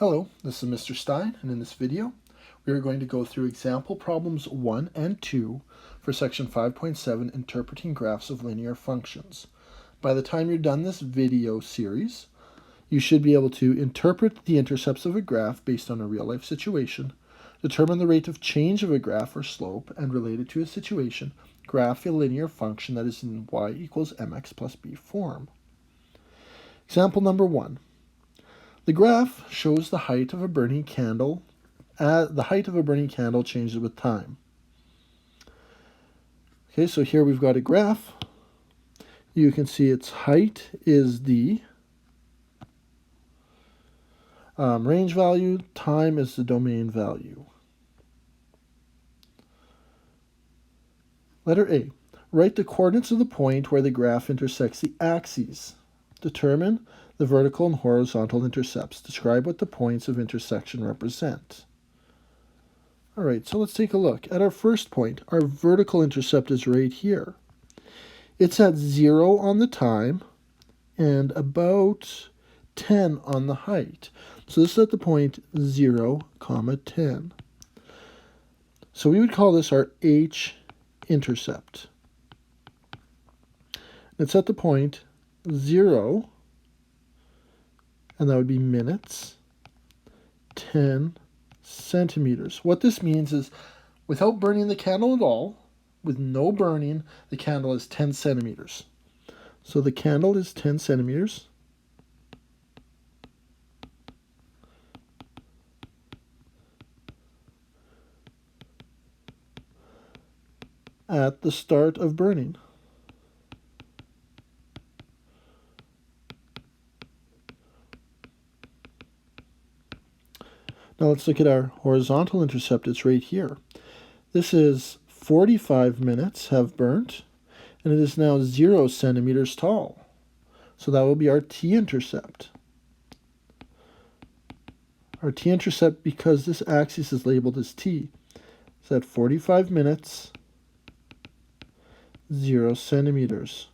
Hello, this is Mr. Stein, and in this video, we are going to go through example problems 1 and 2 for section 5.7, Interpreting Graphs of Linear Functions. By the time you're done this video series, you should be able to interpret the intercepts of a graph based on a real-life situation, determine the rate of change of a graph or slope, and related to a situation, graph a linear function that is in y equals mx plus b form. Example number 1. The graph shows the height of a burning candle. The height of a burning candle changes with time. Okay, so here we've got a graph. You can see its height is the range value, time is the domain value. Letter A. Write the coordinates of the point where the graph intersects the axes. Determine the vertical and horizontal intercepts. Describe what the points of intersection represent. All right, so let's take a look. At our first point, our vertical intercept is right here. It's at 0 on the time and about 10 on the height. So this is at the point 0, 10. So we would call this our h-intercept. It's at the point 0, and that would be minutes, 10 centimeters. What this means is, without burning the candle at all, with no burning, the candle is 10 centimeters. So the candle is 10 centimeters. At the start of burning. Now let's look at our horizontal intercept. It's right here. This is 45 minutes have burnt, and it is now 0 centimeters tall. So that will be our t-intercept. Our t-intercept, because this axis is labeled as t, is at 45 minutes, 0 centimeters.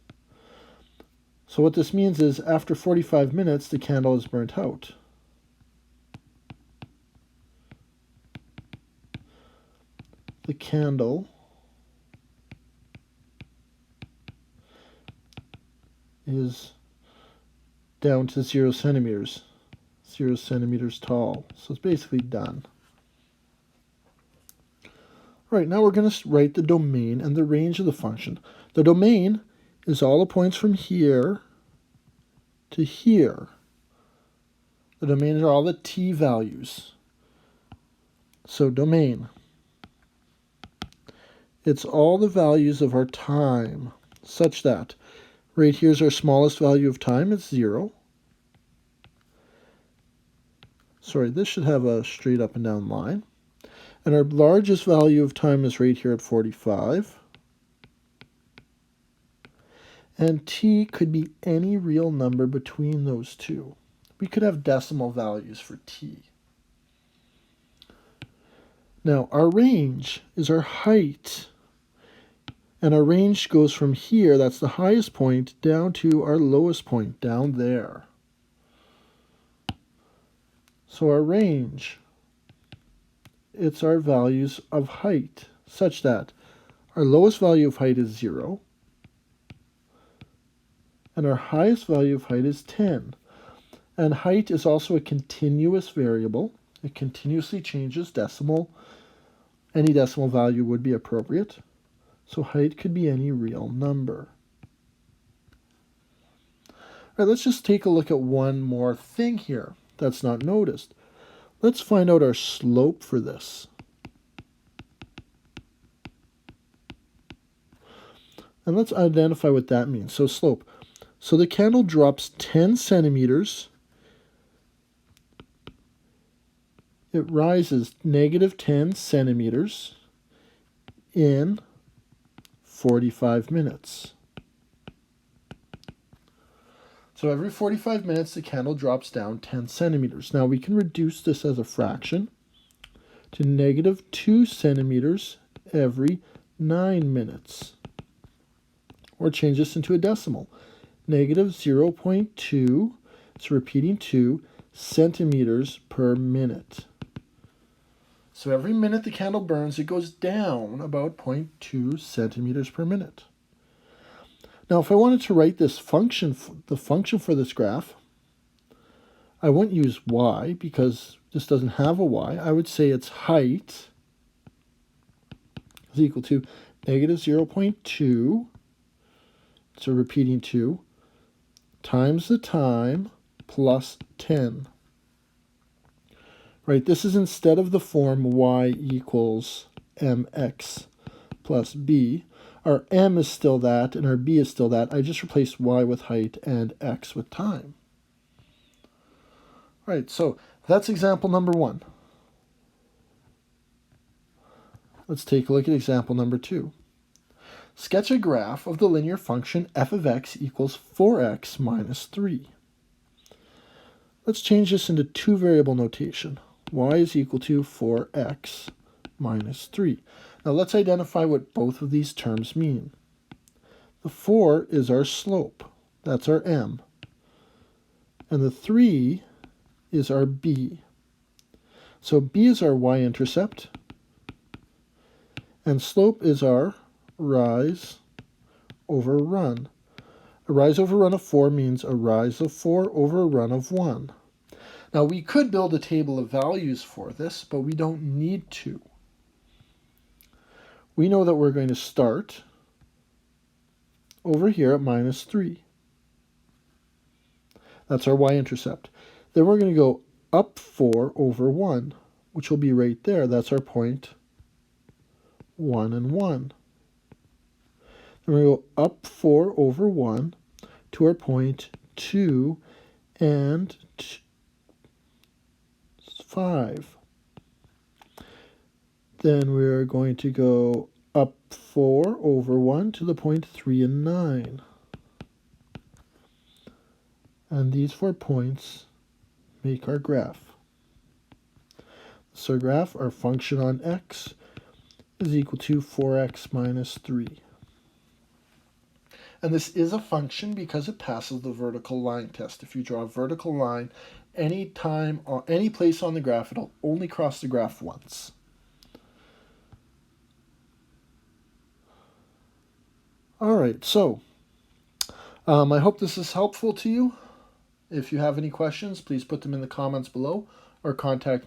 So what this means is, after 45 minutes, the candle is burnt out. The candle is down to 0 centimeters, 0 centimeters tall. So it's basically done. All right, now we're going to write the domain and the range of the function. The domain is all the points from here to here. The domain are all the t values. So domain. It's all the values of our time, such that right here's our smallest value of time, it's 0. Sorry, this should have a straight up and down line. And our largest value of time is right here at 45. And t could be any real number between those two. We could have decimal values for t. Now, our range is our height. And our range goes from here, that's the highest point, down to our lowest point, down there. So our range, it's our values of height, such that our lowest value of height is 0, and our highest value of height is 10. And height is also a continuous variable. It continuously changes decimal. Any decimal value would be appropriate. So height could be any real number. All right, let's just take a look at one more thing here that's not noticed. Let's find out our slope for this. And let's identify what that means. So slope. So the candle drops 10 centimeters. It rises negative 10 centimeters in 45 minutes. So every 45 minutes, the candle drops down 10 centimeters. Now we can reduce this as a fraction to negative 2 centimeters every 9 minutes. Or change this into a decimal. Negative 0.2, it's repeating 2 centimeters per minute. So every minute the candle burns, it goes down about 0.2 centimeters per minute. Now, if I wanted to write this function, the function for this graph, I wouldn't use y because this doesn't have a y. I would say its height is equal to negative 0.2, so repeating 2, times the time plus 10. Right, this is instead of the form y equals mx plus b. Our m is still that, and our b is still that. I just replaced y with height and x with time. All right, so that's example number 1. Let's take a look at example number 2. Sketch a graph of the linear function f of x equals 4x minus 3. Let's change this into two-variable notation. Y is equal to 4x minus 3. Now let's identify what both of these terms mean. The 4 is our slope. That's our m. And the 3 is our b. So b is our y-intercept. And slope is our rise over run. A rise over run of 4 means a rise of 4 over a run of 1. Now we could build a table of values for this, but we don't need to. We know that we're going to start over here at minus 3. That's our y-intercept. Then we're going to go up 4 over 1, which will be right there. That's our point 1 and 1. Then we go up 4 over 1 to our point 2 and 5. Then we're going to go up 4 over 1 to the point 3 and 9. And these 4 points make our graph. So our graph, our function on x, is equal to 4x minus 3. And this is a function because it passes the vertical line test. If you draw a vertical line any time or any place on the graph, it'll only cross the graph once. All right, so I hope this is helpful to you. If you have any questions, please put them in the comments below or contact me.